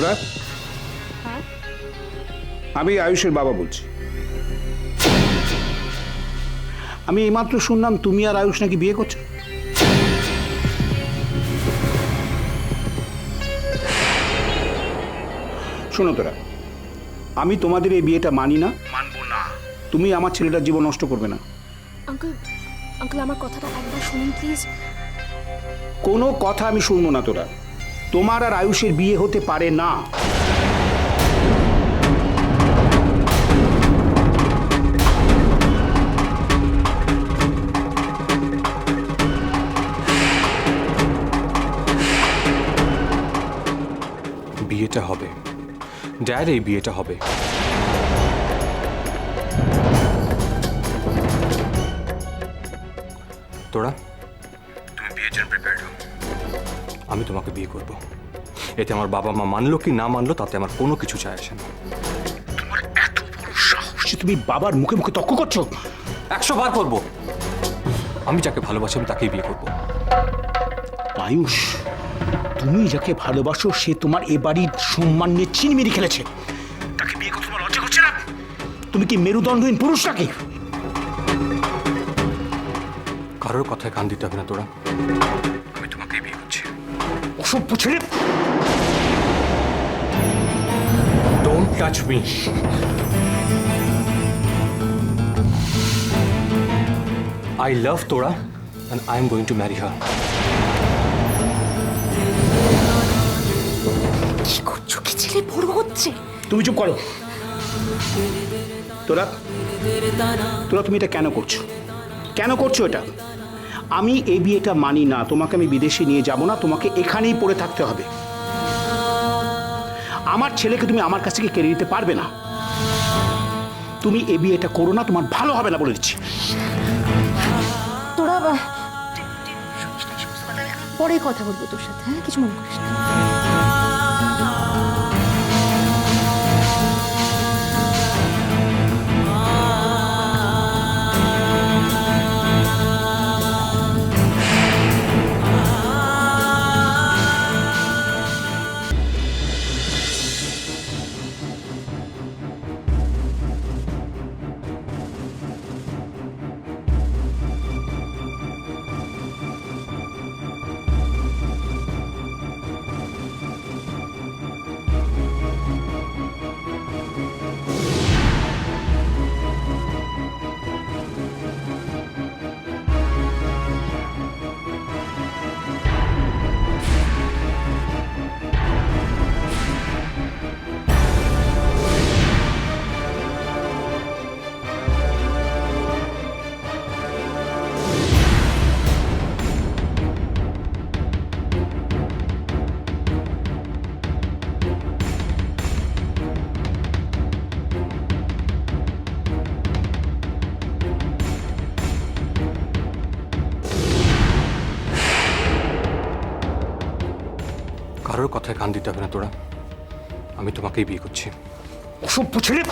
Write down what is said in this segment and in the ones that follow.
তোরা, হ্যাঁ আমি আয়ুষের বাবা বলছি। আমি এইমাত্র শুনলাম তুমি আর আয়ুষ নাকি বিয়ে করছো। শোনো তোরা, আমি তোমাদের এই বিয়েটা মানি না, মানবো না। তুমি আমার ছেলেটার জীবন নষ্ট করবে না। আঙ্কেল, আঙ্কেল আমার কথাটা একবার শুনুন প্লিজ। কোনো কথা আমি শুনবো না তোরা। তোমার আর আয়ুষের বিয়ে হতে পারে না। বিয়েটা হবে ড্যাড, এই বিয়েটা হবে। তোরা, তুমি বিয়ের জন্য প্রিপেয়ার্ড হও। আমি তোমাকে বিয়ে করব। এতে আমার বাবা মা মানলো কি না মানলো তাতে আমার কোনো কিছু চায় আসে না। তোমার এত বড় সাহস যে তুমি বাবার মুখে মুখে তর্ক করছো? 100 বার করবো। আমি যাকে ভালোবাসি আমি তাকেই বিয়ে করব। আয়ুষ, তুমি যাকে ভালোবাসো সে তোমার এ বাড়ির সম্মান নিয়ে চিনিমিনি খেলেছে। তাকে বিয়ে করতে তোমার লজ্জা করছে না? তুমি কি মেরুদণ্ডহীন পুরুষ নাকি? কারোর কথায় কান দিতে হবে না তোরা, আমি তোমাকেই বিয়ে করছি। অসভ্য ছেলে! Don't touch me. I love Tora and I am going to marry her. কি করছো? কি ছেলে বড় হচ্ছে? তুমি চুপ করো। তোরা তোরা তুমি এটা কেন করছো? কেন করছো এটা? আমি এই বিয়েটা মানি না। তোমাকে আমি বিদেশে নিয়ে যাব না, তোমাকে এখানেই পড়ে থাকতে হবে। আমার ছেলেকে তুমি আমার কাছ থেকে কেড়ে নিতে পারবে না। তুমি এই বিয়েটা করো না, তোমার ভালো হবে না বলে দিচ্ছি। তোরা পরে কথা বলবো তোর সাথে, হ্যাঁ? কিছু মনে করিস না। কারোর কথায় কান দিতে হবে না তোরা, আমি তোমাকেই বিয়ে করছি। অসভ্য ছেলে!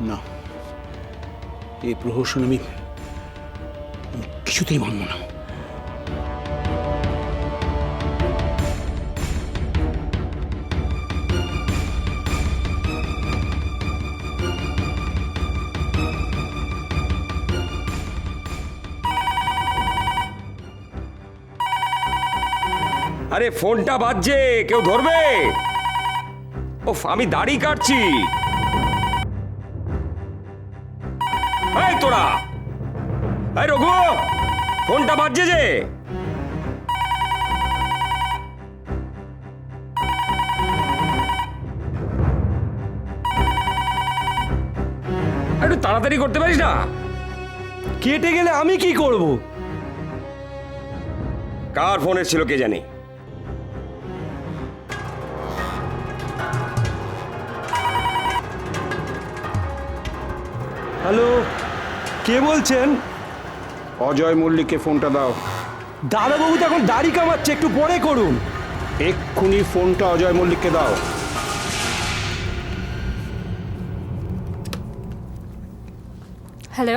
না, এই প্রহসন আমি কিছুতেই মানব না। আরে ফোনটা বাজছে, কেউ ধরবে? ওফ, আমি দাড়ি কাটছি। এই তোরা, এই রঘু, ফোনটা বাজছে যে। একটু তাড়াতাড়ি করতে পারিস না? কেটে গেলে আমি কি করব? কার ফোনের ছিল কে জানে। হ্যালো, কে বলছেন? অজয় মল্লিককে ফোনটা দাও। দাদাবাবু তো এখন দাড়ি কামাচ্ছে, একটু পরে করুন। এক্ষুনি ফোনটা অজয় মল্লিককে দাও। হ্যালো?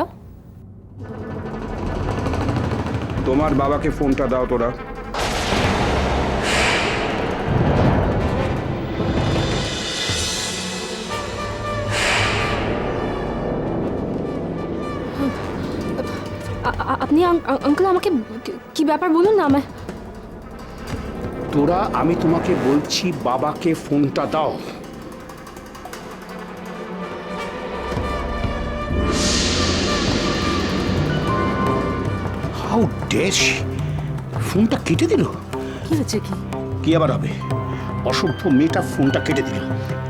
তোমার বাবাকে ফোনটা দাও তোরা। আপনি আঙ্কেল আমাকে কি ব্যাপার বলুন না আমায়। তোরা, আমি তোমাকে বলছি বাবাকে ফোনটা দাও। How dare she! ফোনটা কেটে দিল। কি হচ্ছে কি? কি আবার হবে? অসভ্য মেয়েটা ফোনটা কেটে দিল।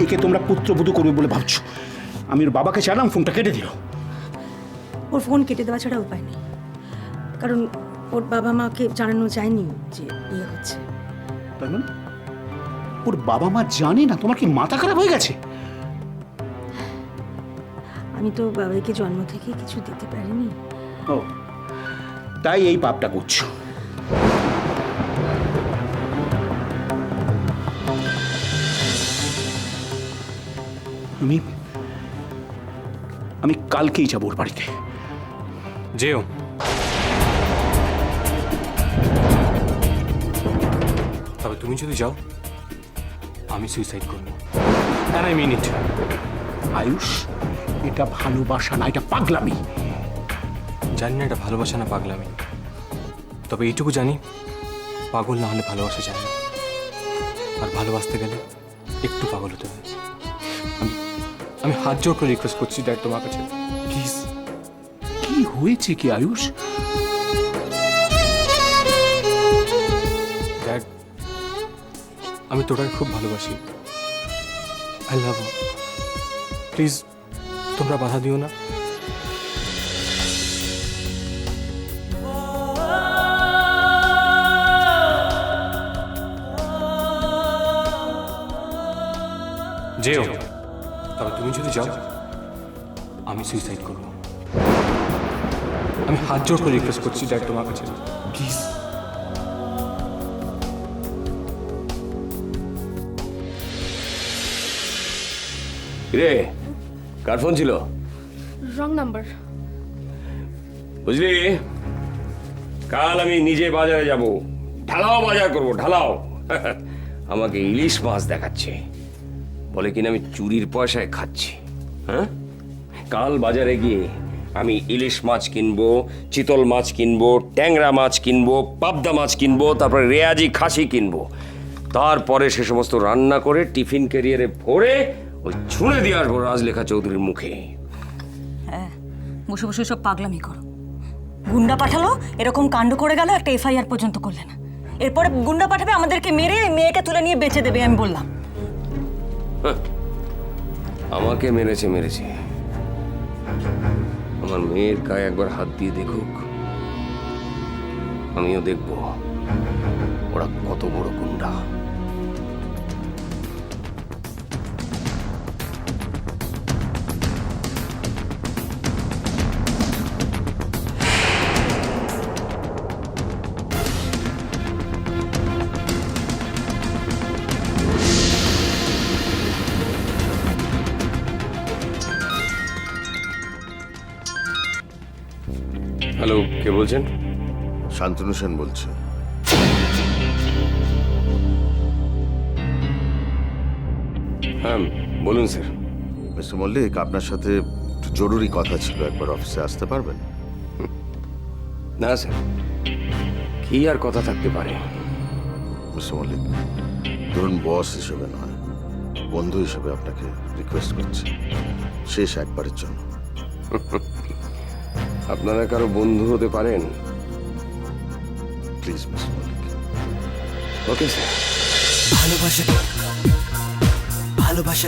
একে তোমরা পুত্রবধূ করবে বলে ভাবছো? আমি ওর বাবাকে চাইলাম, ফোনটা কেটে দিল। ওর ফোন কেটে দেওয়া ছাড়া উপায় নেই, কারণ ওর বাবা মাকে জানানো যায়নি যে ইয়ে হচ্ছে। তার মানে ওর বাবা মা জানে না? তোমার কি মাথা খারাপ হয়ে গেছে? আমি তো বাবাকে জন্ম থেকে কিছু দিতে পারিনি। ও, তাই এই পাপটা করছো। আমি আমি কালকেই যাবো ওর বাড়িতে। যেও। তবে তুমি যদি যাও, আমি সুইসাইড করবো। অ্যান্ড আই মিন ইট। আয়ুষ, এটা ভালোবাসা না, এটা পাগলামি। জানি না এটা ভালোবাসা না পাগলামি, তবে এইটুকু জানি পাগল না হলে ভালোবাসা যায় না, আর ভালোবাসতে গেলে একটু পাগল হতে হয়। আমি হাত জোর করে রিকোয়েস্ট করছি ড্যাড তোমার কাছে, প্লিজ। কি হয়েছে কি আয়ুষ? ড্যাড, আমি তোটাকে খুব ভালোবাসি। I love you. প্লিজ তোমরা বাধা দিও না। যেও। তবে তুমি যদি যাও, আমি সুইসাইড করব। আমি হাত জোর করে রিকোয়েস্ট করছি ড্যাড তোমার কাছে, প্লিজ। রে, কার ফোন ছিল? Wrong number. বুঝলি, কাল আমি নিজে বাজারে যাব, ঢালাও বাজার করব, ঢালাও। আমাকে ইলিশ মাছ দেখাচ্ছে, বলে কিনা আমি চুরির পয়সায় খাচ্ছি। হ্যাঁ, কাল বাজারে গিয়ে আমি ইলিশ মাছ কিনবো, চিতল মাছ কিনবো, ট্যাংরা মাছ কিনবো, পাবদা মাছ কিনবো, তারপরে রেয়াজি খাসি কিনবো। তারপরে সে সমস্ত রান্না করে টিফিন ক্যারিয়ারে ভরে ওই ছুঁড়ে দিয়ে আসবো রাজলেখা চৌধুরীর মুখে। হ্যাঁ, বসে বসে সব পাগলামি করো। গুন্ডা পাঠালো, এরকম কাণ্ড করে গেল, একটা এফআইআর পর্যন্ত করলে না। এরপরে গুন্ডা পাঠাবে আমাদেরকে মেরে, ওই মেয়েকে তুলে নিয়ে বেঁচে দেবে, আমি বললাম। আমাকে মেরেছে মেরেছে, আমার মেয়ের গায়ে একবার হাত দিয়ে দেখুক, আমিও দেখব ওরা কত বড় গুন্ডা। হ্যালো, কে বলছেন? শান্তনু সেন বলছি। হ্যাঁ বলুন স্যার। মিস্টার মল্লিক, আপনার সাথে একটু জরুরি কথা ছিল, একবার অফিসে আসতে পারবেন? না স্যার, কি আর কথা থাকতে পারে? মিস্টার মল্লিক, ধরুন বস হিসেবে নয়, বন্ধু হিসেবে আপনাকে রিকোয়েস্ট করছি, শেষ একবারের জন্য। আপনারা কারো বন্ধু হতে পারেন? Please mister Mallick. Okay sir. ভালোবাসা ভালোবাসা